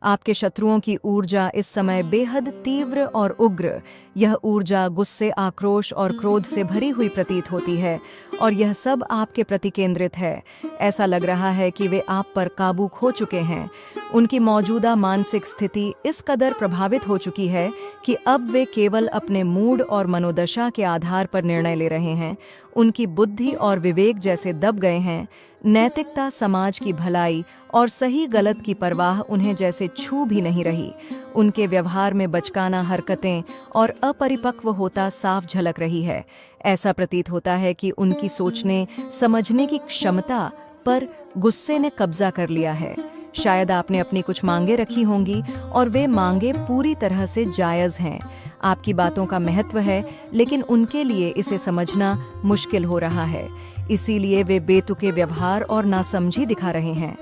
आपके शत्रुओं की ऊर्जा इस समय बेहद तीव्र और उग्र, यह ऊर्जा गुस्से, आक्रोश और क्रोध से भरी हुई प्रतीत होती है और यह सब आपके प्रति केंद्रित है। ऐसा लग रहा है कि वे आप पर काबू खो चुके हैं। उनकी मौजूदा मानसिक स्थिति इस कदर प्रभावित हो चुकी है कि अब वे केवल अपने मूड और मनोदशा के आधार पर निर्णय ले रहे हैं। उनकी बुद्धि और विवेक जैसे दब गए हैं। नैतिकता, समाज की भलाई और सही गलत की परवाह उन्हें जैसे छू भी नहीं रही। उनके व्यवहार में बचकाना हरकतें और अपरिपक्व होता साफ झलक रही है। ऐसा प्रतीत होता है कि उनकी सोचने समझने की क्षमता पर गुस्से ने कब्जा कर लिया है। शायद आपने अपनी कुछ मांगे रखी होंगी और वे मांगे पूरी तरह से जायज़ हैं। आपकी बातों का महत्व है, लेकिन उनके लिए इसे समझना मुश्किल हो रहा है। इसीलिए वे बेतुके व्यवहार और नासमझी दिखा रहे हैं।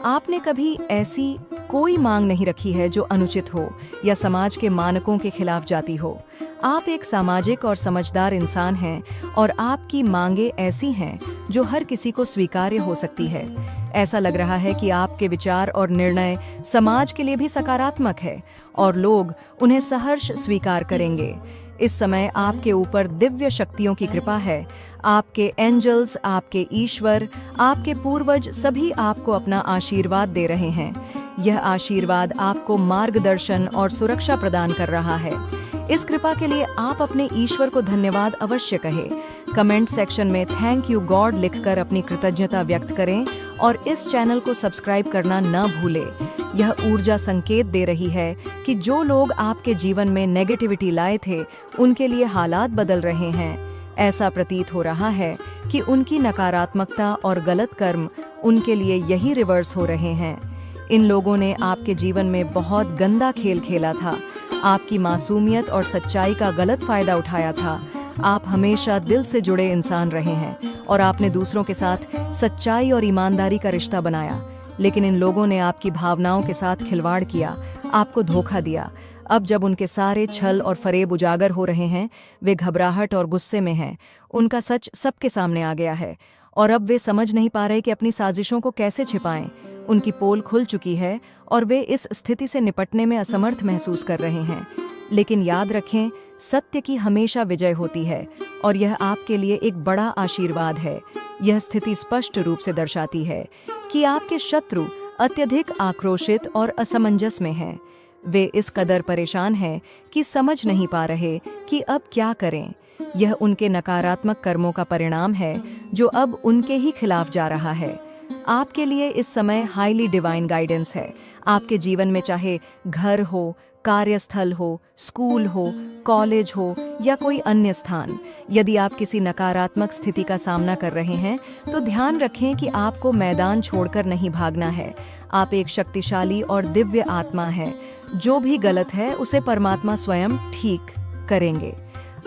आपने कभी ऐसी कोई मांग नहीं रखी है जो अनुचित हो या समाज के मानकों के खिलाफ जाती हो। आप एक सामाजिक और समझदार इंसान हैं और आपकी मांगे ऐसी हैं जो हर किसी को स्वीकार्य हो सकती है। ऐसा लग रहा है कि आपके विचार और निर्णय समाज के लिए भी सकारात्मक है और लोग उन्हें सहर्ष स्वीकार करेंगे। इस समय आपके ऊपर दिव्य शक्तियों की कृपा है। आपके एंजल्स, आपके ईश्वर, आपके पूर्वज सभी आपको अपना आशीर्वाद दे रहे हैं। यह आशीर्वाद आपको मार्गदर्शन और सुरक्षा प्रदान कर रहा है। इस कृपा के लिए आप अपने ईश्वर को धन्यवाद अवश्य कहें। कमेंट सेक्शन में थैंक यू गॉड लिखकर अपनी कृतज्ञता व्यक्त करें और इस चैनल को सब्सक्राइब करना न भूलें। यह ऊर्जा संकेत दे रही है कि जो लोग आपके जीवन में नेगेटिविटी लाए थे, उनके लिए हालात बदल रहे हैं। ऐसा प्रतीत हो रहा है कि उनकी नकारात्मकता और गलत कर्म उनके लिए यही रिवर्स हो रहे हैं। इन लोगों ने आपके जीवन में बहुत गंदा खेल खेला था। आपकी मासूमियत और सच्चाई का गलत फायदा उठाया था। आप हमेशा दिल से जुड़े इंसान रहे हैं और आपने दूसरों के साथ सच्चाई और ईमानदारी का रिश्ता बनाया। लेकिन इन लोगों ने आपकी भावनाओं के साथ खिलवाड़ किया, आपको धोखा दिया। अब जब उनके सारे छल और फरेब उजागर हो रहे हैं, वे घबराहट और गुस्से में हैं। उनका सच सबके सामने आ गया है और अब वे समझ नहीं पा रहे कि अपनी साजिशों को कैसे छिपाएं। उनकी पोल खुल चुकी है और वे इस स्थिति से निपटने में असमर्थ महसूस कर रहे हैं। लेकिन याद रखें, सत्य की हमेशा विजय होती है और यह आपके लिए एक बड़ा आशीर्वाद है। यह स्थिति स्पष्ट रूप से दर्शाती है कि आपके शत्रु अत्यधिक आक्रोशित और असमंजस में हैं। वे इस कदर परेशान हैं कि समझ नहीं पा रहे कि अब क्या करें। यह उनके नकारात्मक कर्मों का परिणाम है जो अब उनके ही खिलाफ जा रहा है। आपके लिए इस समय हाईली डिवाइन गाइडेंस है। आपके जीवन में चाहे घर हो, कार्यस्थल हो, स्कूल हो, कॉलेज हो या कोई अन्य स्थान, यदि आप किसी नकारात्मक स्थिति का सामना कर रहे हैं तो ध्यान रखें कि आपको मैदान छोड़कर नहीं भागना है। आप एक शक्तिशाली और दिव्य आत्मा है। जो भी गलत है उसे परमात्मा स्वयं ठीक करेंगे।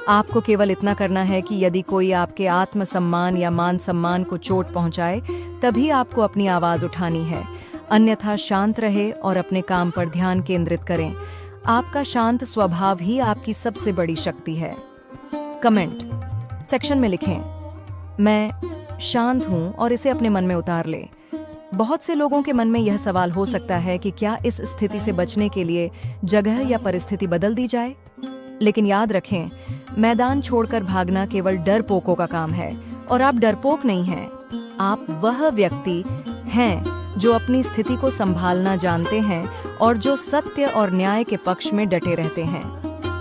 आपको केवल इतना करना है कि यदि कोई आपके आत्मसम्मान या मान सम्मान को चोट पहुंचाए, तभी आपको अपनी आवाज उठानी है। अन्यथा शांत रहे और अपने काम पर ध्यान केंद्रित करें। आपका शांत स्वभाव ही आपकी सबसे बड़ी शक्ति है। कमेंट सेक्शन में लिखें, मैं शांत हूं, और इसे अपने मन में उतार लें। बहुत से लोगों के मन में यह सवाल हो सकता है कि क्या इस स्थिति से बचने के लिए जगह या परिस्थिति बदल दी जाए। लेकिन याद रखें, मैदान छोड़कर भागना केवल डरपोकों का काम है और आप डरपोक नहीं हैं। आप वह व्यक्ति हैं जो अपनी स्थिति को संभालना जानते हैं और जो सत्य और न्याय के पक्ष में डटे रहते हैं।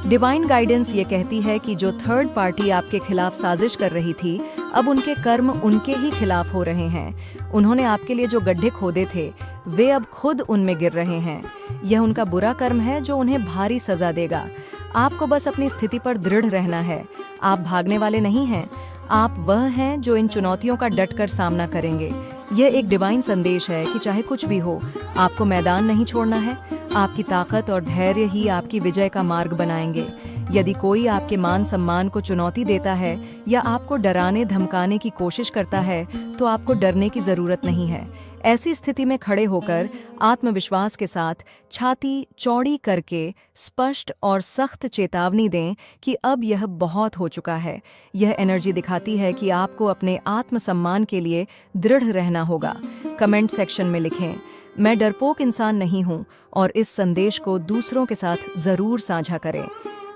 डिवाइन गाइडेंस ये कहती है कि जो थर्ड पार्टी आपके खिलाफ साजिश कर रही थी, अब उनके कर्म उनके ही खिलाफ हो रहे हैं। उन्होंने आपके लिए जो गड्ढे खोदे थे, वे अब खुद उनमें गिर रहे हैं। यह उनका बुरा कर्म है जो उन्हें भारी सजा देगा। आपको बस अपनी स्थिति पर दृढ़ रहना है। आप भागने वाले नहीं हैं। आप वह हैं जो इन चुनौतियों का डटकर सामना करेंगे। यह एक डिवाइन संदेश है कि चाहे कुछ भी हो, आपको मैदान नहीं छोड़ना है। आपकी ताकत और धैर्य ही आपकी विजय का मार्ग बनाएंगे। यदि कोई आपके मान सम्मान को चुनौती देता है या आपको डराने धमकाने की कोशिश करता है, तो आपको डरने की जरूरत नहीं है। ऐसी स्थिति में खड़े होकर आत्मविश्वास के साथ छाती चौड़ी करके स्पष्ट और सख्त चेतावनी दें कि अब यह बहुत हो चुका है। यह एनर्जी दिखाती है कि आपको अपने आत्मसम्मान के लिए दृढ़ रहना होगा। कमेंट सेक्शन में लिखें, मैं डरपोक इंसान नहीं हूँ और इस संदेश को दूसरों के साथ जरूर साझा करें।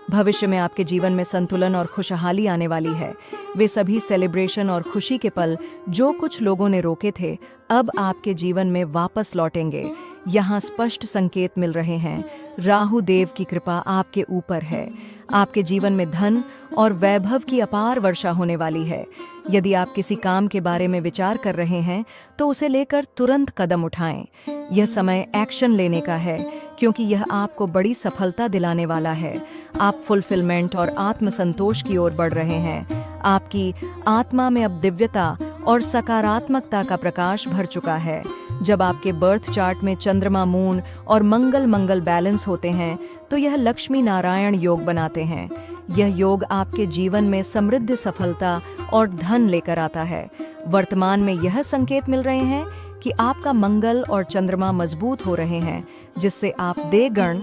भविष्य में आपके जीवन में संतुलन और खुशहाली आने वाली है। वे सभी सेलिब्रेशन और खुशी के पल जो कुछ लोगों ने रोके थे, अब आपके जीवन में वापस लौटेंगे। यहाँ स्पष्ट संकेत मिल रहे हैं। राहु देव की कृपा आपके ऊपर है। आपके जीवन में धन और वैभव की अपार वर्षा होने वाली है। यदि आप किसी काम के बारे में विचार कर रहे हैं तो उसे लेकर तुरंत कदम उठाएं। यह समय एक्शन लेने का है, क्योंकि यह आपको बड़ी सफलता दिलाने वाला है। आप फुलफिलमेंट और आत्मसंतोष की ओर बढ़ रहे हैं। आपकी आत्मा में अब दिव्यता और सकारात्मकता का प्रकाश भर चुका है। जब आपके बर्थ चार्ट में चंद्रमा, मून और मंगल बैलेंस होते हैं तो यह लक्ष्मी नारायण योग बनाते हैं। यह योग आपके जीवन में समृद्ध सफलता और धन लेकर आता है। वर्तमान में यह संकेत मिल रहे हैं कि आपका मंगल और चंद्रमा मजबूत हो रहे हैं, जिससे आप देवगण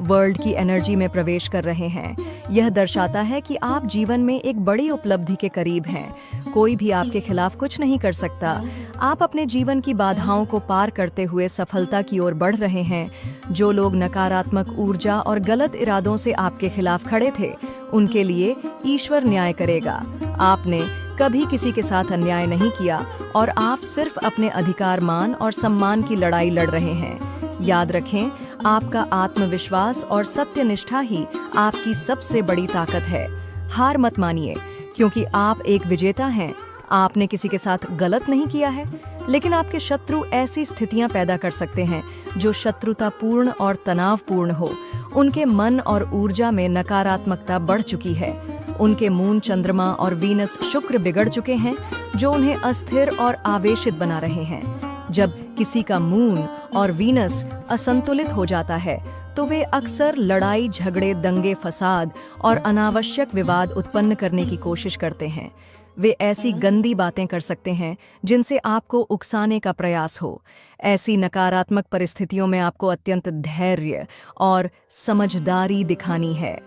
वर्ल्ड की एनर्जी में प्रवेश कर रहे हैं। यह दर्शाता है कि आप जीवन में एक बड़ी उपलब्धि के करीब हैं। कोई भी आपके खिलाफ कुछ नहीं कर सकता। आप अपने जीवन की बाधाओं को पार करते हुए सफलता की ओर बढ़ रहे हैं। जो लोग नकारात्मक ऊर्जा और गलत इरादों से आपके खिलाफ खड़े थे, उनके लिए ईश्वर न्याय करेगा। आपने कभी किसी के साथ अन्याय नहीं किया और आप सिर्फ अपने अधिकार, मान और सम्मान की लड़ाई लड़ रहे हैं। याद रखें, आपका आत्मविश्वास और सत्यनिष्ठा ही आपकी सबसे बड़ी ताकत है। हार मत मानिए, क्योंकि आप एक विजेता हैं। आपने किसी के साथ गलत नहीं किया है, लेकिन आपके शत्रु ऐसी स्थितियां पैदा कर सकते हैं जो शत्रुतापूर्ण और तनावपूर्ण हो। उनके मन और ऊर्जा में नकारात्मकता बढ़ चुकी है। उनके मून, चंद्रमा और वीनस शुक्र बिगड़ चुके हैं, जो उन्हें अस्थिर और आवेशित बना रहे हैं। जब किसी का मून और वीनस असंतुलित हो जाता है तो वे अक्सर लड़ाई, झगड़े, दंगे, फसाद और अनावश्यक विवाद उत्पन्न करने की कोशिश करते हैं। वे ऐसी गंदी बातें कर सकते हैं जिनसे आपको उकसाने का प्रयास हो। ऐसी नकारात्मक परिस्थितियों में आपको अत्यंत धैर्य और समझदारी दिखानी है।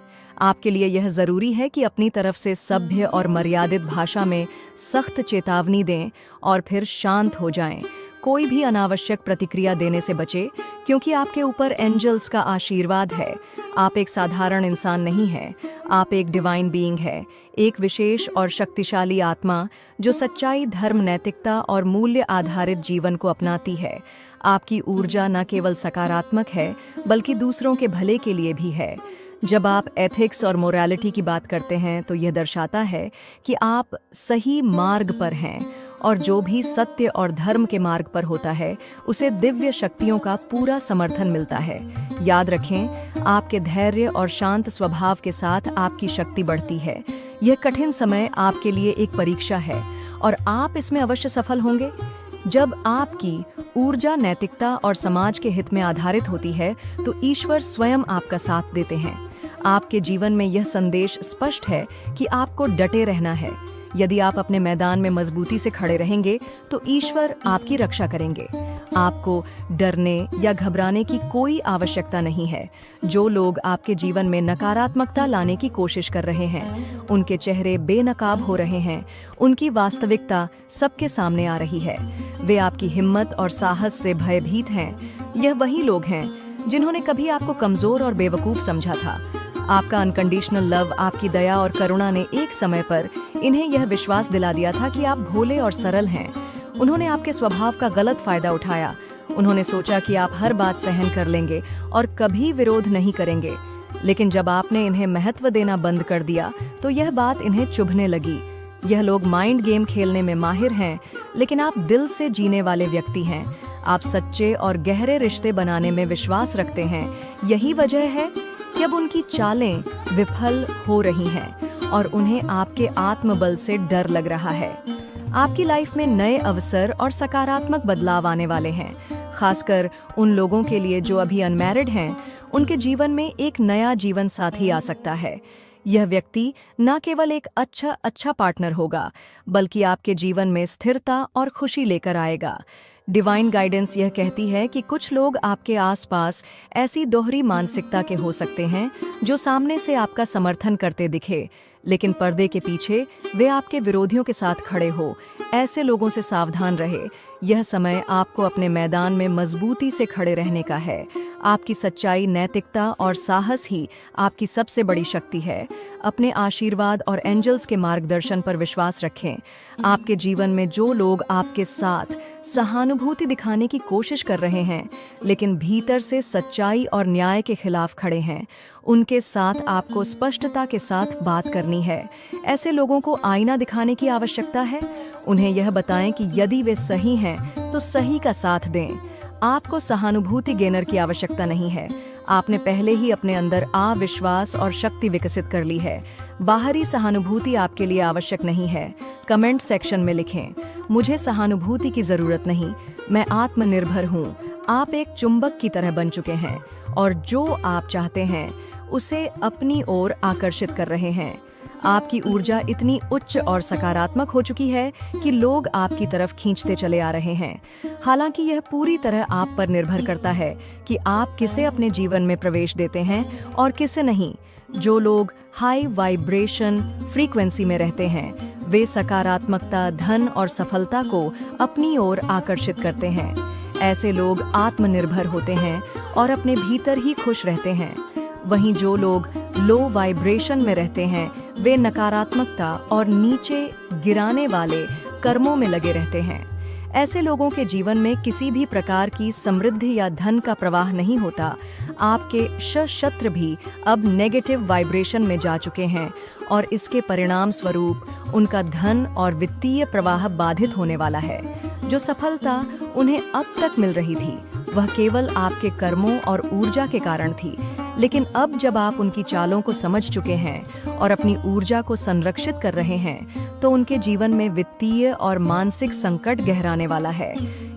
आपके लिए यह जरूरी है कि अपनी तरफ से सभ्य और मर्यादित भाषा में सख्त चेतावनी दें और फिर शांत हो जाएं। कोई भी अनावश्यक प्रतिक्रिया देने से बचे, क्योंकि आपके ऊपर एंजल्स का आशीर्वाद है। आप एक साधारण इंसान नहीं हैं, आप एक डिवाइन बीइंग है, एक विशेष और शक्तिशाली आत्मा जो सच्चाई, धर्म, नैतिकता और मूल्य आधारित जीवन को अपनाती है। आपकी ऊर्जा न केवल सकारात्मक है, बल्कि दूसरों के भले के लिए भी है। जब आप एथिक्स और मोरालिटी की बात करते हैं तो यह दर्शाता है कि आप सही मार्ग पर हैं, और जो भी सत्य और धर्म के मार्ग पर होता है उसे दिव्य शक्तियों का पूरा समर्थन मिलता है। याद रखें, आपके धैर्य और शांत स्वभाव के साथ आपकी शक्ति बढ़ती है। यह कठिन समय आपके लिए एक परीक्षा है और आप इसमें अवश्य सफल होंगे। जब आपकी ऊर्जा नैतिकता और समाज के हित में आधारित होती है तो ईश्वर स्वयं आपका साथ देते हैं। आपके जीवन में यह संदेश स्पष्ट है कि आपको डटे रहना है। यदि आप अपने मैदान में मजबूती से खड़े रहेंगे तो ईश्वर आपकी रक्षा करेंगे। आपको डरने या घबराने की कोई आवश्यकता नहीं है। जो लोग आपके जीवन में नकारात्मकता लाने की कोशिश कर रहे हैं, उनके चेहरे बेनकाब हो रहे हैं। उनकी वास्तविकता सबके सामने आ रही है। वे आपकी हिम्मत और साहस से भयभीत हैं। यह वही लोग हैं जिन्होंने कभी आपको कमजोर और बेवकूफ समझा था। आपका अनकंडीशनल लव, आपकी दया और करुणा ने एक समय पर इन्हें यह विश्वास दिला दिया था कि आप भोले और सरल हैं। उन्होंने आपके स्वभाव का गलत फायदा उठाया। उन्होंने सोचा कि आप हर बात सहन कर लेंगे और कभी विरोध नहीं करेंगे। लेकिन जब आपने इन्हें महत्व देना बंद कर दिया तो यह बात इन्हें चुभने लगी। यह लोग माइंड गेम खेलने में माहिर हैं, लेकिन आप दिल से जीने वाले व्यक्ति हैं। आप सच्चे और गहरे रिश्ते बनाने में विश्वास रखते हैं। यही वजह है कि अब उनकी चालें विफल हो रही हैं और उन्हें आपके आत्मबल से डर लग रहा है। आपकी लाइफ में नए अवसर और सकारात्मक बदलाव आने वाले हैं। खासकर उन लोगों के लिए जो अभी अनमैरिड हैं, उनके जीवन में एक नया जीवन साथी आ सकता है। यह व्यक्ति न केवल एक अच्छा पार्टनर होगा, बल्कि आपके जीवन में स्थिरता और खुशी लेकर आएगा। डिवाइन गाइडेंस यह कहती है कि कुछ लोग आपके आसपास ऐसी दोहरी मानसिकता के हो सकते हैं जो सामने से आपका समर्थन करते दिखे, लेकिन पर्दे के पीछे वे आपके विरोधियों के साथ खड़े हो। ऐसे लोगों से सावधान रहे। यह समय आपको अपने मैदान में मजबूती से खड़े रहने का है। आपकी सच्चाई, नैतिकता और साहस ही आपकी सबसे बड़ी शक्ति है। अपने आशीर्वाद और एंजल्स के मार्गदर्शन पर विश्वास रखें। आपके जीवन में जो लोग आपके साथ सहानुभूति दिखाने की कोशिश कर रहे हैं, लेकिन भीतर से सच्चाई और न्याय के खिलाफ खड़े हैं, उनके साथ आपको स्पष्टता के साथ बात करनी है। ऐसे लोगों को आईना दिखाने की आवश्यकता है। उन्हें यह बताएं कि यदि वे सही हैं, तो सही का साथ दें। आपको सहानुभूति गेनर की आवश्यकता नहीं है। आपने पहले ही अपने अंदर अविश्वास और शक्ति विकसित कर ली है। बाहरी सहानुभूति आपके लिए आवश्यक नहीं है। कमेंट सेक्शन में लिखें, मुझे सहानुभूति की जरूरत नहीं, मैं आत्मनिर्भर हूँ। आप एक चुंबक की तरह बन चुके हैं और जो आप चाहते हैं उसे अपनी ओर आकर्षित कर रहे हैं। आपकी ऊर्जा इतनी उच्च और सकारात्मक हो चुकी है कि लोग आपकी तरफ खींचते चले आ रहे हैं। हालांकि यह पूरी तरह आप पर निर्भर करता है कि आप किसे अपने जीवन में प्रवेश देते हैं और किसे नहीं। जो लोग हाई वाइब्रेशन फ्रीक्वेंसी में रहते हैं, वे सकारात्मकता, धन और सफलता को अपनी ओर आकर्षित करते हैं। ऐसे लोग आत्मनिर्भर होते हैं और अपने भीतर ही खुश रहते हैं। वहीं जो लोग लो वाइब्रेशन में रहते हैं, वे नकारात्मकता और नीचे गिराने वाले कर्मों में लगे रहते हैं। ऐसे लोगों के जीवन में किसी भी प्रकार की समृद्धि या धन का प्रवाह नहीं होता। आपके सशस्त्र भी अब नेगेटिव वाइब्रेशन में जा चुके हैं और इसके परिणाम स्वरूप उनका धन और वित्तीय प्रवाह बाधित होने वाला है। जो सफलता उन्हें अब तक मिल रही थी, वह केवल आपके कर्मों और ऊर्जा के कारण थी। लेकिन अब जब आप उनकी चालों को समझ चुके हैं और अपनी ऊर्जा को संरक्षित कर रहे हैं, तो उनके जीवन में वित्तीय और मानसिक संकट गहराने वाला है।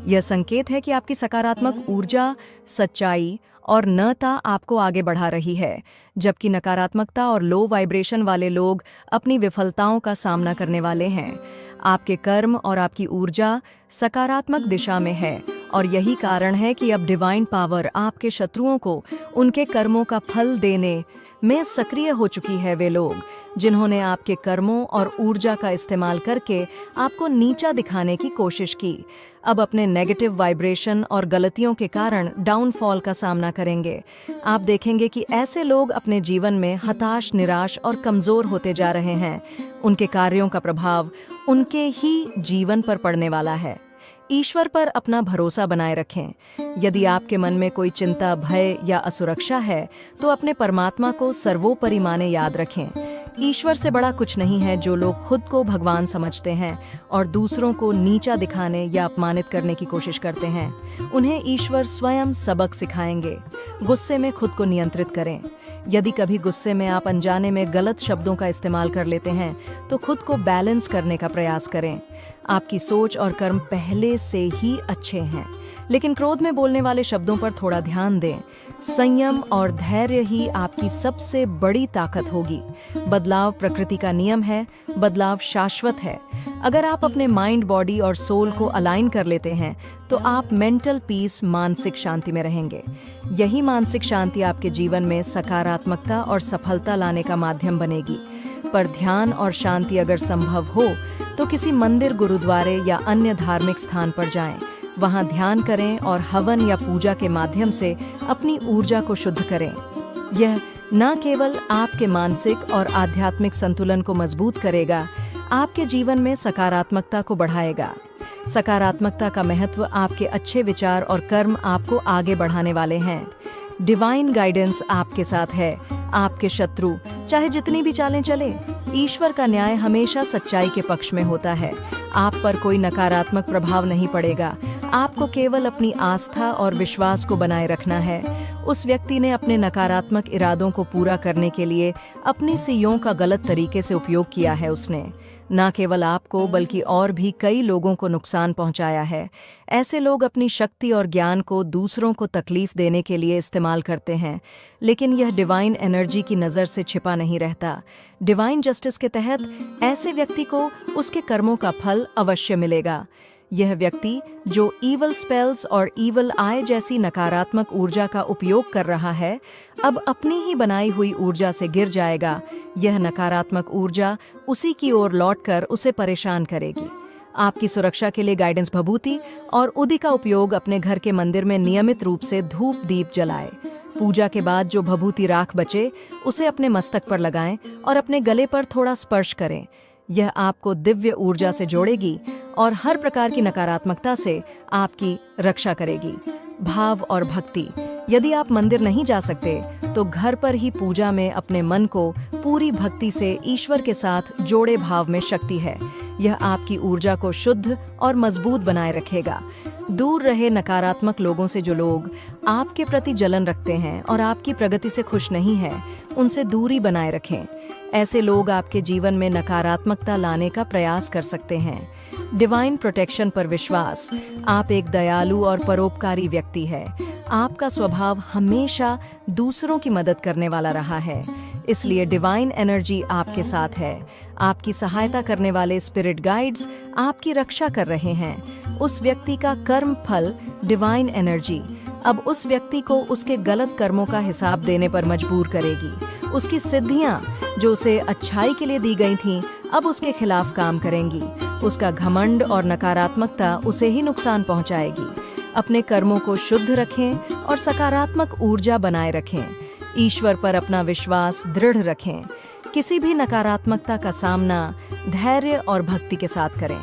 यह संकेत है कि आपकी सकारात्मक ऊर्जा, सच्चाई और नता आपको आगे बढ़ा रही है, जबकि नकारात्मकता और लो वाइब्रेशन वाले लोग अपनी विफलताओं का सामना करने वाले हैं। आपके कर्म और आपकी ऊर्जा सकारात्मक दिशा में है और यही कारण है कि अब डिवाइन पावर आपके शत्रुओं को उनके कर्मों का फल देने में सक्रिय हो चुकी है। वे लोग जिन्होंने आपके कर्मों और ऊर्जा का इस्तेमाल करके आपको नीचा दिखाने की कोशिश की, अब अपने नेगेटिव वाइब्रेशन और गलतियों के कारण डाउनफॉल का सामना करेंगे। आप देखेंगे कि ऐसे लोग अपने जीवन में हताश, निराश और कमजोर होते जा रहे हैं। उनके कार्यों का प्रभाव उनके ही जीवन पर पड़ने वाला है। ईश्वर पर अपना भरोसा बनाए रखें। यदि आपके मन में कोई चिंता, भय या असुरक्षा है, तो अपने परमात्मा को सर्वोपरि माने याद रखें। ईश्वर से बड़ा कुछ नहीं है। जो लोग खुद को भगवान समझते हैं और दूसरों को नीचा दिखाने या अपमानित करने की कोशिश करते हैं, उन्हें ईश्वर स्वयं सबक सिखाएंगे। गुस्से में खुद को नियंत्रित करें। यदि कभी गुस्से में आप अनजाने में गलत शब्दों का इस्तेमाल कर लेते हैं, तो खुद को बैलेंस करने का प्रयास करें। आपकी सोच और कर्म पहले से ही अच्छे हैं, लेकिन क्रोध में बोलने वाले शब्दों पर थोड़ा ध्यान दें। संयम और धैर्य ही आपकी सबसे बड़ी ताकत होगी। बदलाव प्रकृति का नियम है, बदलाव शाश्वत है। अगर आप अपने माइंड, बॉडी और सोल को अलाइन कर लेते हैं, तो आप मेंटल पीस, मानसिक शांति में रहेंगे। यही मानसिक शांति आपके जीवन में सकारात्मकता और सफलता लाने का माध्यम बनेगी। पर ध्यान और शांति अगर संभव हो, तो किसी मंदिर, गुरुद्वारे या अन्य धार्मिक स्थान पर जाएं। वहां ध्यान करें और हवन या पूजा के माध्यम से अपनी ऊर्जा को शुद्ध करें। यह न केवल आपके मानसिक और आध्यात्मिक संतुलन को मजबूत करेगा, आपके जीवन में सकारात्मकता को बढ़ाएगा। सकारात्मकता का महत्व, आपके अच्छे विचार और कर्म आपको आगे बढ़ाने वाले हैं। डिवाइन गाइडेंस आपके साथ है। आपके शत्रु चाहे जितनी भी चालें चले, ईश्वर का न्याय हमेशा सच्चाई के पक्ष में होता है। आप पर कोई नकारात्मक प्रभाव नहीं पड़ेगा। आपको केवल अपनी आस्था और विश्वास को बनाए रखना है। उस व्यक्ति ने अपने नकारात्मक इरादों को पूरा करने के लिए अपनी सीयों का गलत तरीके से उपयोग किया है। उसने न केवल आपको बल्कि और भी कई लोगों को नुकसान पहुंचाया है। ऐसे लोग अपनी शक्ति और ज्ञान को दूसरों को तकलीफ देने के लिए इस्तेमाल करते हैं, लेकिन यह डिवाइन एनर्जी की नज़र से छिपा नहीं रहता। डिवाइन जस्टिस के तहत ऐसे व्यक्ति को उसके कर्मों का फल अवश्य मिलेगा। यह व्यक्ति जो ईवल स्पेल्स और ईवल आई जैसी नकारात्मक ऊर्जा का उपयोग कर रहा है, अब अपनी ही बनाई हुई ऊर्जा से गिर जाएगा। यह नकारात्मक ऊर्जा उसी की ओर लौटकर उसे परेशान करेगी। आपकी सुरक्षा के लिए गाइडेंस भभूति और उदी का उपयोग अपने घर के मंदिर में नियमित रूप से धूप दीप जलाएं। पूजा के बाद जो भभूति राख बचे उसे अपने मस्तक पर लगाएं और अपने गले पर थोड़ा स्पर्श करें। यह आपको दिव्य ऊर्जा से जोड़ेगी और हर प्रकार की नकारात्मकता से आपकी रक्षा करेगी। भाव और भक्ति। यदि आप मंदिर नहीं जा सकते तो घर पर ही पूजा में अपने मन को पूरी भक्ति से ईश्वर के साथ जोड़े भाव में शक्ति है। यह आपकी ऊर्जा को शुद्ध और मजबूत बनाए रखेगा। दूर रहे नकारात्मक लोगों से। जो लोग आपके प्रति जलन रखते हैं और आपकी प्रगति से खुश नहीं हैं, उनसे दूरी बनाए रखें। ऐसे लोग आपके जीवन में नकारात्मकता लाने का प्रयास कर सकते हैं। डिवाइन प्रोटेक्शन पर विश्वास। आप एक दयालु और परोपकारी व्यक्ति है। आपका स्वभाव हमेशा दूसरों की मदद करने वाला रहा है, इसलिए डिवाइन एनर्जी आपके साथ है। आपकी सहायता करने वाले स्पिरिट गाइड्स आपकी रक्षा कर रहे हैं। उस व्यक्ति का कर्म फल डिवाइन एनर्जी अब उस व्यक्ति को उसके गलत कर्मों का हिसाब देने पर मजबूर करेगी। उसकी सिद्धियां जो उसे अच्छाई के लिए दी गई थीं, अब उसके खिलाफ काम करेंगी। उसका घमंड और नकारात्मकता उसे ही नुकसान पहुंचाएगी। अपने कर्मों को शुद्ध रखें और सकारात्मक ऊर्जा बनाए रखें। ईश्वर पर अपना विश्वास दृढ़ रखें। किसी भी नकारात्मकता का सामना धैर्य और भक्ति के साथ करें।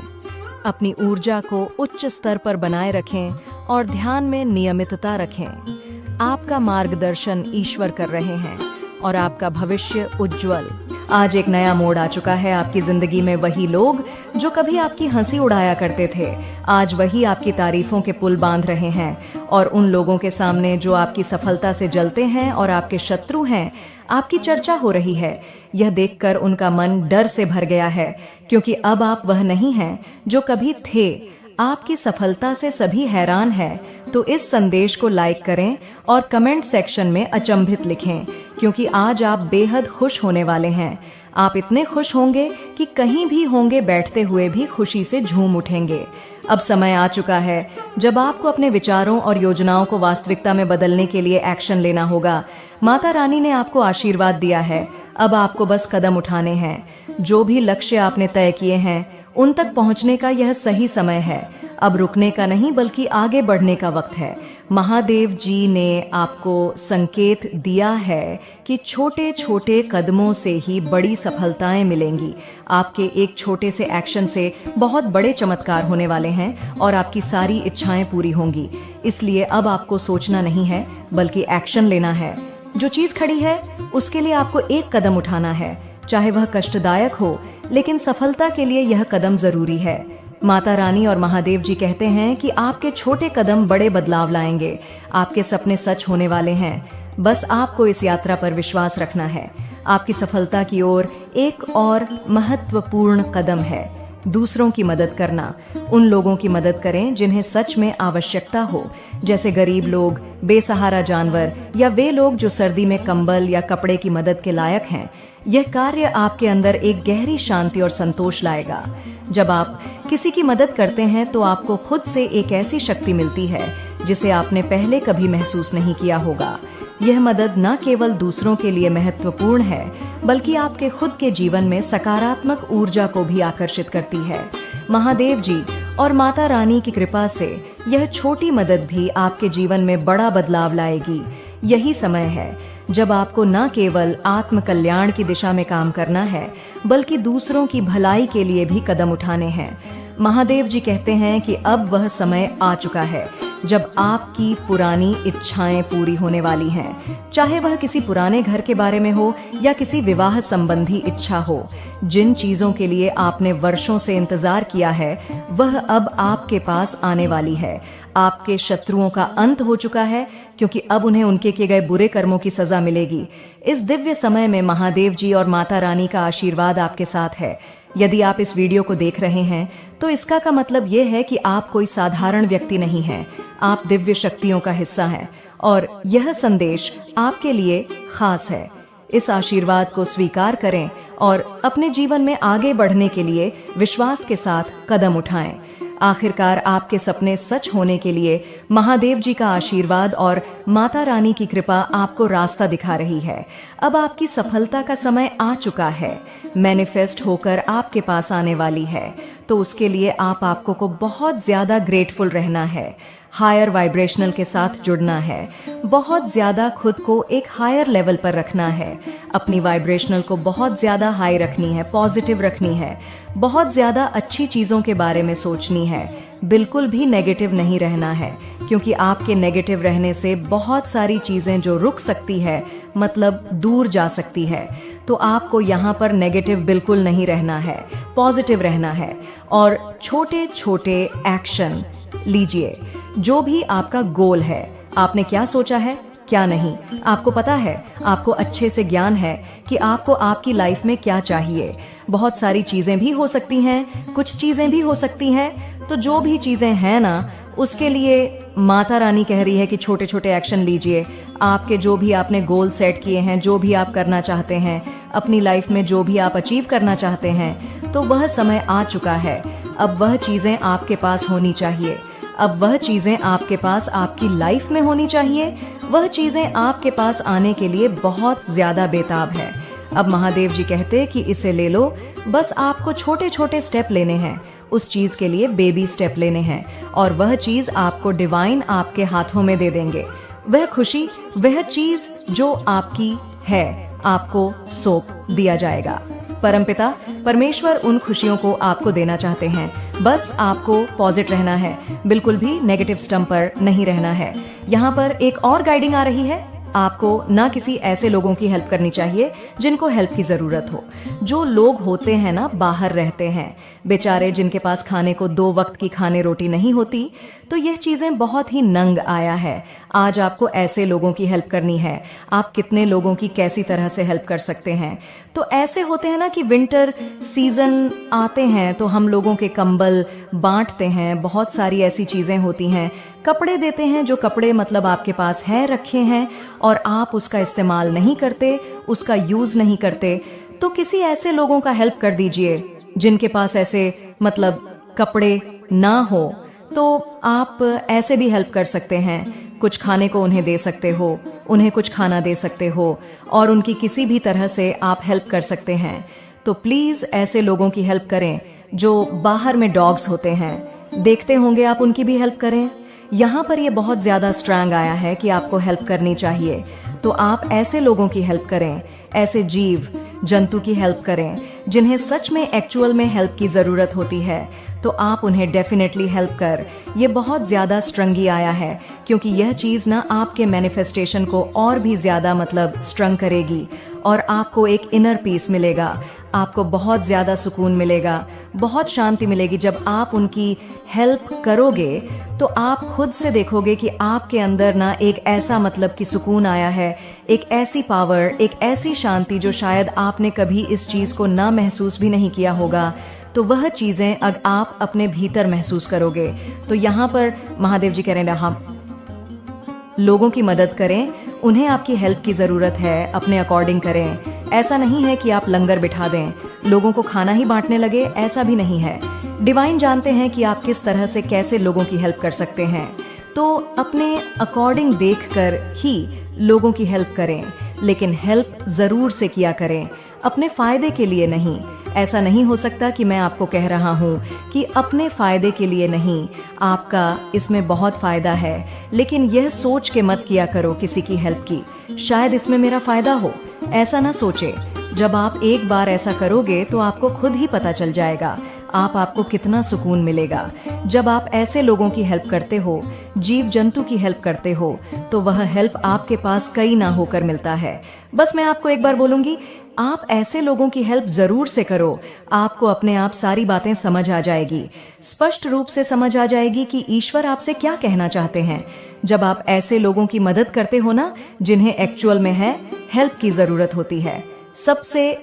अपनी ऊर्जा को उच्च स्तर पर बनाए रखें और ध्यान में नियमितता रखें। आपका मार्गदर्शन ईश्वर कर रहे हैं और आपका भविष्य उज्जवल। आज एक नया मोड़ आ चुका है आपकी जिंदगी में। वही लोग जो कभी आपकी हंसी उड़ाया करते थे, आज वही आपकी तारीफों के पुल बांध रहे हैं। और उन लोगों के सामने जो आपकी सफलता से जलते हैं और आपके शत्रु हैं, आपकी चर्चा हो रही है। यह देखकर उनका मन डर से भर गया है, क्योंकि अब आप वह नहीं हैं जो कभी थे। आपकी सफलता से सभी हैरान हैं। तो इस संदेश को लाइक करें और कमेंट सेक्शन में अचंभित लिखें, क्योंकि आज आप बेहद खुश होने वाले हैं। आप इतने खुश होंगे कि कहीं भी होंगे बैठते हुए भी खुशी से झूम उठेंगे। अब समय आ चुका है जब आपको अपने विचारों और योजनाओं को वास्तविकता में बदलने के लिए एक्शन लेना होगा। माता रानी ने आपको आशीर्वाद दिया है, अब आपको बस कदम उठाने हैं। जो भी लक्ष्य आपने तय किए हैं, उन तक पहुंचने का यह सही समय है। अब रुकने का नहीं, बल्कि आगे बढ़ने का वक्त है। महादेव जी ने आपको संकेत दिया है कि छोटे छोटे कदमों से ही बड़ी सफलताएं मिलेंगी। आपके एक छोटे से एक्शन से बहुत बड़े चमत्कार होने वाले हैं और आपकी सारी इच्छाएं पूरी होंगी। इसलिए अब आपको सोचना नहीं है, बल्कि एक्शन लेना है। जो चीज खड़ी है उसके लिए आपको एक कदम उठाना है, चाहे वह कष्टदायक हो, लेकिन सफलता के लिए यह कदम जरूरी है। माता रानी और महादेव जी कहते हैं कि आपके छोटे कदम बड़े बदलाव लाएंगे। आपके सपने सच होने वाले हैं। बस आपको इस यात्रा पर विश्वास रखना है। आपकी सफलता की ओर एक और महत्वपूर्ण कदम है दूसरों की मदद करना। उन लोगों की मदद करें जिन्हें सच में आवश्यकता हो, जैसे गरीब लोग, बेसहारा जानवर या वे लोग जो सर्दी में कंबल या कपड़े की मदद के लायक हैं। यह कार्य आपके अंदर एक गहरी शांति और संतोष लाएगा। जब आप किसी की मदद करते हैं तो आपको खुद से एक ऐसी शक्ति मिलती है जिसे आपने पहले कभी महसूस नहीं किया होगा। यह मदद न केवल दूसरों के लिए महत्वपूर्ण है, बल्कि आपके खुद के जीवन में सकारात्मक ऊर्जा को भी आकर्षित करती है। महादेव जी और माता रानी की कृपा से यह छोटी मदद भी आपके जीवन में बड़ा बदलाव लाएगी। यही समय है जब आपको न केवल आत्म कल्याण की दिशा में काम करना है, बल्कि दूसरों की भलाई के लिए भी कदम उठाने हैं। महादेव जी कहते हैं कि अब वह समय आ चुका है जब आपकी पुरानी इच्छाएं पूरी होने वाली हैं, चाहे वह किसी पुराने घर के बारे में हो या किसी विवाह संबंधी इच्छा हो। जिन चीजों के लिए आपने वर्षों से इंतजार किया है, वह अब आपके पास आने वाली है। आपके शत्रुओं का अंत हो चुका है, क्योंकि अब उन्हें उनके किए गए बुरे कर्मों की सजा मिलेगी। इस दिव्य समय में महादेव जी और माता रानी का आशीर्वाद आपके साथ है। यदि आप इस वीडियो को देख रहे हैं तो इसका का मतलब ये है कि आप कोई साधारण व्यक्ति नहीं हैं। आप दिव्य शक्तियों का हिस्सा हैं और यह संदेश आपके लिए खास है। इस आशीर्वाद को स्वीकार करें और अपने जीवन में आगे बढ़ने के लिए विश्वास के साथ कदम उठाएं। आखिरकार आपके सपने सच होने के लिए महादेव जी का आशीर्वाद और माता रानी की कृपा आपको रास्ता दिखा रही है। अब आपकी सफलता का समय आ चुका है, मैनिफेस्ट होकर आपके पास आने वाली है। तो उसके लिए आपको को बहुत ज्यादा ग्रेटफुल रहना है, हायर वाइब्रेशनल के साथ जुड़ना है, बहुत ज्यादा खुद को एक हायर लेवल पर रखना है, अपनी वाइब्रेशनल को बहुत ज्यादा हाई रखनी है, पॉजिटिव रखनी है, बहुत ज्यादा अच्छी चीजों के बारे में सोचनी है, बिल्कुल भी नेगेटिव नहीं रहना है, क्योंकि आपके नेगेटिव रहने से बहुत सारी चीजें जो रुक सकती है, मतलब दूर जा सकती है। तो आपको यहाँ पर नेगेटिव बिल्कुल नहीं रहना है, पॉजिटिव रहना है और छोटे छोटे एक्शन लीजिए। जो भी आपका गोल है, आपने क्या सोचा है क्या नहीं, आपको पता है, आपको अच्छे से ज्ञान है कि आपको आपकी लाइफ में क्या चाहिए। बहुत सारी चीजें भी हो सकती हैं, कुछ चीजें भी हो सकती हैं। तो जो भी चीजें हैं ना, उसके लिए माता रानी कह रही है कि छोटे छोटे एक्शन लीजिए। आपके जो भी आपने गोल सेट किए हैं, जो भी आप करना चाहते हैं अपनी लाइफ में, जो भी आप अचीव करना चाहते हैं, तो वह समय आ चुका है। अब वह चीजें आपके पास होनी चाहिए, अब वह चीजें आपके पास आपकी लाइफ में होनी चाहिए। वह चीजें आपके पास आने के लिए बहुत ज्यादा बेताब है। अब महादेव जी कहते कि इसे ले लो, बस आपको छोटे छोटे स्टेप लेने हैं, उस चीज के लिए बेबी स्टेप लेने हैं और वह चीज आपको डिवाइन आपके हाथों में दे देंगे। वह खुशी, वह चीज जो आपकी है, आपको सौंप दिया जाएगा। परमपिता परमेश्वर उन खुशियों को आपको देना चाहते हैं। बस आपको पॉजिटिव रहना है, बिल्कुल भी नेगेटिव स्टंप पर नहीं रहना है। यहाँ पर एक और गाइडिंग आ रही है, आपको ना किसी ऐसे लोगों की हेल्प करनी चाहिए जिनको हेल्प की जरूरत हो। जो लोग होते हैं ना, बाहर रहते हैं बेचारे, जिनके पास खाने को 2 वक्त की खाने रोटी नहीं होती, तो यह चीजें बहुत ही नंग आया है। आज आपको ऐसे लोगों की हेल्प करनी है। आप कितने लोगों की कैसी तरह से हेल्प कर सकते हैं? तो ऐसे होते हैं ना कि विंटर सीजन आते हैं तो हम लोगों के कंबल बांटते हैं, बहुत सारी ऐसी चीजें होती हैं, कपड़े देते हैं, जो कपड़े मतलब आपके पास है रखे हैं और आप उसका इस्तेमाल नहीं करते, उसका यूज नहीं करते। तो किसी ऐसे लोगों का हेल्प कर दीजिए जिनके पास ऐसे मतलब कपड़े ना हो। तो आप ऐसे भी हेल्प कर सकते हैं, कुछ खाने को उन्हें दे सकते हो, उन्हें कुछ खाना दे सकते हो और उनकी किसी भी तरह से आप हेल्प कर सकते हैं। तो प्लीज ऐसे लोगों की हेल्प करें जो बाहर में डॉग्स होते हैं, देखते होंगे आप, उनकी भी हेल्प करें। यहाँ पर ये बहुत ज्यादा स्ट्रांग आया है कि आपको हेल्प करनी चाहिए, तो आप ऐसे लोगों की हेल्प करें, ऐसे जीव जंतु की हेल्प करें जिन्हें सच में एक्चुअल में हेल्प की जरूरत होती है। तो आप उन्हें डेफिनेटली हेल्प कर। ये बहुत ज्यादा स्ट्रंगी आया है क्योंकि यह चीज ना आपके मैनिफेस्टेशन को और भी ज्यादा मतलब स्ट्रंग करेगी और आपको एक इनर पीस मिलेगा, आपको बहुत ज्यादा सुकून मिलेगा, बहुत शांति मिलेगी। जब आप उनकी हेल्प करोगे तो आप खुद से देखोगे कि आपके अंदर ना एक ऐसा मतलब कि सुकून आया है, एक ऐसी पावर, एक ऐसी शांति जो शायद आपने कभी इस चीज को ना महसूस भी नहीं किया होगा। तो वह चीजें अब आप अपने भीतर महसूस करोगे। तो यहाँ पर महादेव जी कह रहे हैं, हम लोगों की मदद करें, उन्हें आपकी हेल्प की जरूरत है, अपने अकॉर्डिंग करें। ऐसा नहीं है कि आप लंगर बिठा दें, लोगों को खाना ही बांटने लगे, ऐसा भी नहीं है। डिवाइन जानते हैं कि आप किस तरह से कैसे लोगों की हेल्प कर सकते हैं, तो अपने अकॉर्डिंग देखकर ही लोगों की हेल्प करें, लेकिन हेल्प जरूर से किया करें, अपने फायदे के लिए नहीं। ऐसा नहीं हो सकता कि मैं आपको कह रहा हूँ कि अपने फायदे के लिए नहीं, आपका इसमें बहुत फायदा है, लेकिन यह सोच के मत किया करो किसी की हेल्प की, शायद इसमें मेरा फायदा हो, ऐसा ना सोचे। जब आप एक बार ऐसा करोगे तो आपको खुद ही पता चल जाएगा आपको कितना सुकून मिलेगा। जब आप ऐसे लोगों की हेल्प करते हो, जीव जंतु की हेल्प करते हो, तो वह हेल्प आपके पास कहीं ना होकर मिलता है। बस मैं आपको एक बार बोलूंगी, आप ऐसे लोगों की हेल्प जरूर से करो, आपको अपने आप सारी बातें समझ आ जाएगी, स्पष्ट रूप से समझ आ जाएगी कि ईश्वर आपसे क्या कहना चाहते हैं। जब आप ऐसे लोगों की मदद करते हो ना, जिन्हें एक्चुअल में है हेल्प की जरूरत होती है, सबसे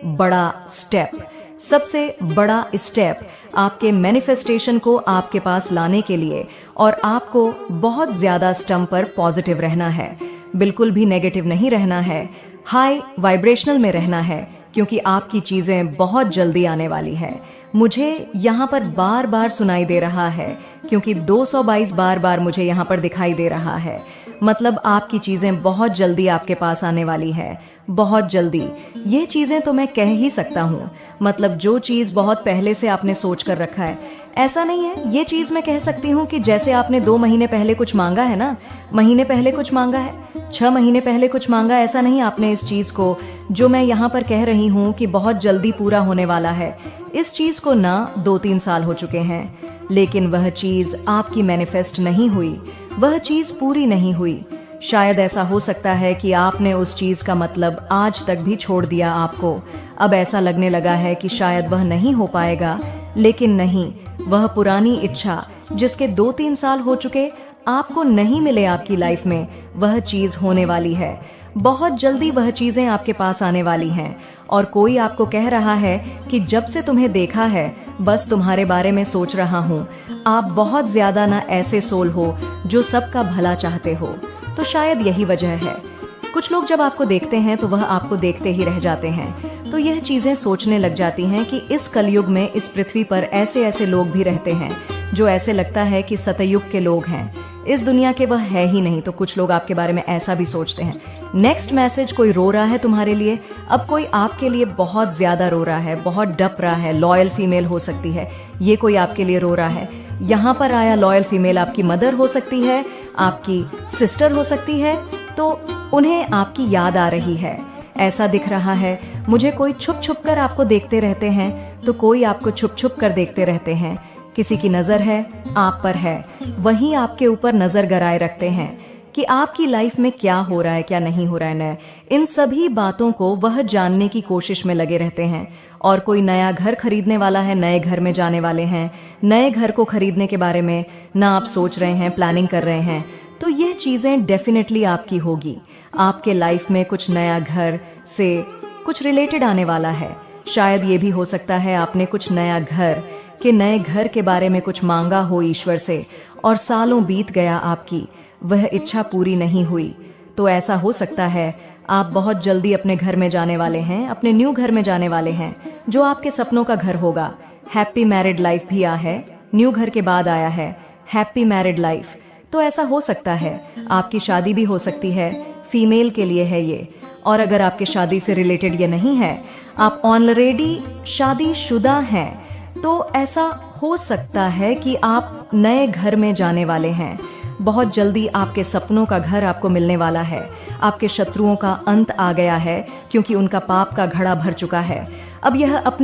बड़ा स्टेप आपके मैनिफेस्टेशन को आपके पास लाने के लिए, और आपको बहुत ज्यादा स्टंप पर पॉजिटिव रहना है, बिल्कुल भी नेगेटिव नहीं रहना है, हाई वाइब्रेशनल में रहना है, क्योंकि आपकी चीज़ें बहुत जल्दी आने वाली है। मुझे यहाँ पर बार बार सुनाई दे रहा है, क्योंकि 222 बार बार मुझे यहाँ पर दिखाई दे रहा है। मतलब आपकी चीज़ें बहुत जल्दी आपके पास आने वाली है, बहुत जल्दी। ये चीज़ें तो मैं कह ही सकता हूँ। मतलब जो चीज़ बहुत पहले से आपने सोच कर रखा है, ऐसा नहीं है। ये चीज़ मैं कह सकती हूँ कि जैसे आपने 2 महीने पहले कुछ मांगा है ना, महीने पहले कुछ मांगा है, 6 महीने पहले कुछ मांगा, ऐसा नहीं आपने इस चीज़ को जो मैं यहाँ पर कह रही हूँ कि बहुत जल्दी पूरा होने वाला है, इस चीज़ को ना 2-3 साल हो चुके हैं, लेकिन वह चीज़ आपकी मैनिफेस्ट नहीं हुई, वह चीज़ पूरी नहीं हुई। शायद ऐसा हो सकता है कि आपने उस चीज़ का मतलब आज तक भी छोड़ दिया आपको। अब ऐसा लगने लगा है कि शायद वह नहीं हो पाएगा, लेकिन नहीं, वह पुरानी इच्छा जिसके 2-3 साल हो चुके आपको नहीं मिले आपकी लाइफ में, वह चीज़ होने वाली है। बहुत जल्दी वह चीज़ें आपके पास आने वाली हैं। और कोई आपको कह रहा है कि जब से तुम्हें देखा है बस तुम्हारे बारे में सोच रहा हूँ, आप बहुत ज़्यादा ना ऐसे सोल हो जो सबका भला चाहते हो। तो शायद यही वजह है। कुछ लोग जब आपको देखते हैं तो वह आपको देखते ही रह जाते हैं। तो यह चीज़ें सोचने लग जाती हैं कि इस कलयुग में इस पृथ्वी पर ऐसे ऐसे लोग भी रहते हैं जो ऐसे लगता है कि सतयुग के लोग हैं, इस दुनिया के वह है ही नहीं। तो कुछ लोग आपके बारे में ऐसा भी सोचते हैं। नेक्स्ट मैसेज, कोई रो रहा है तुम्हारे लिए, अब कोई आपके लिए बहुत ज़्यादा रो रहा है, बहुत डप रहा है। लॉयल फीमेल हो सकती है, ये कोई आपके लिए रो रहा है। यहाँ पर आया लॉयल फीमेल आपकी मदर हो सकती है, आपकी सिस्टर हो सकती है, तो उन्हें आपकी याद आ रही है, ऐसा दिख रहा है मुझे। कोई छुप छुप कर आपको देखते रहते हैं, तो कोई आपको छुप छुप कर देखते रहते हैं। किसी की नज़र है आप पर है, वही आपके ऊपर नज़र गराए रखते हैं कि आपकी लाइफ में क्या हो रहा है, क्या नहीं हो रहा है। इन सभी बातों को वह जानने की कोशिश में लगे रहते हैं। और कोई नया घर खरीदने वाला है, नए घर में जाने वाले हैं, नए घर को खरीदने के बारे में ना आप सोच रहे हैं, प्लानिंग कर रहे हैं, तो यह चीज़ें डेफिनेटली आपकी होगी। आपके लाइफ में कुछ नया घर से कुछ रिलेटेड आने वाला है। शायद ये भी हो सकता है आपने कुछ नया घर के नए घर के बारे में कुछ मांगा हो ईश्वर से, और सालों बीत गया, आपकी वह इच्छा पूरी नहीं हुई। तो ऐसा हो सकता है आप बहुत जल्दी अपने घर में जाने वाले हैं, अपने न्यू घर में जाने वाले हैं, जो आपके सपनों का घर होगा। हैप्पी मैरिड लाइफ भी आया है, न्यू घर के बाद आया है हैप्पी मैरिड लाइफ। तो ऐसा हो सकता है आपकी शादी भी हो सकती है, फीमेल के लिए है ये। और अगर आपके शादी से रिलेटेड ये नहीं है, आप ऑलरेडी शादीशुदा हैं, तो ऐसा हो सकता है कि आप नए घर में जाने वाले हैं। बहुत जल्दी आपके सपनों का घर आपको मिलने वाला है। आपके शत्रुओं का अंत आ गया है, क्योंकि उनका पाप का घड़ा भर चुका है। अब यह अपने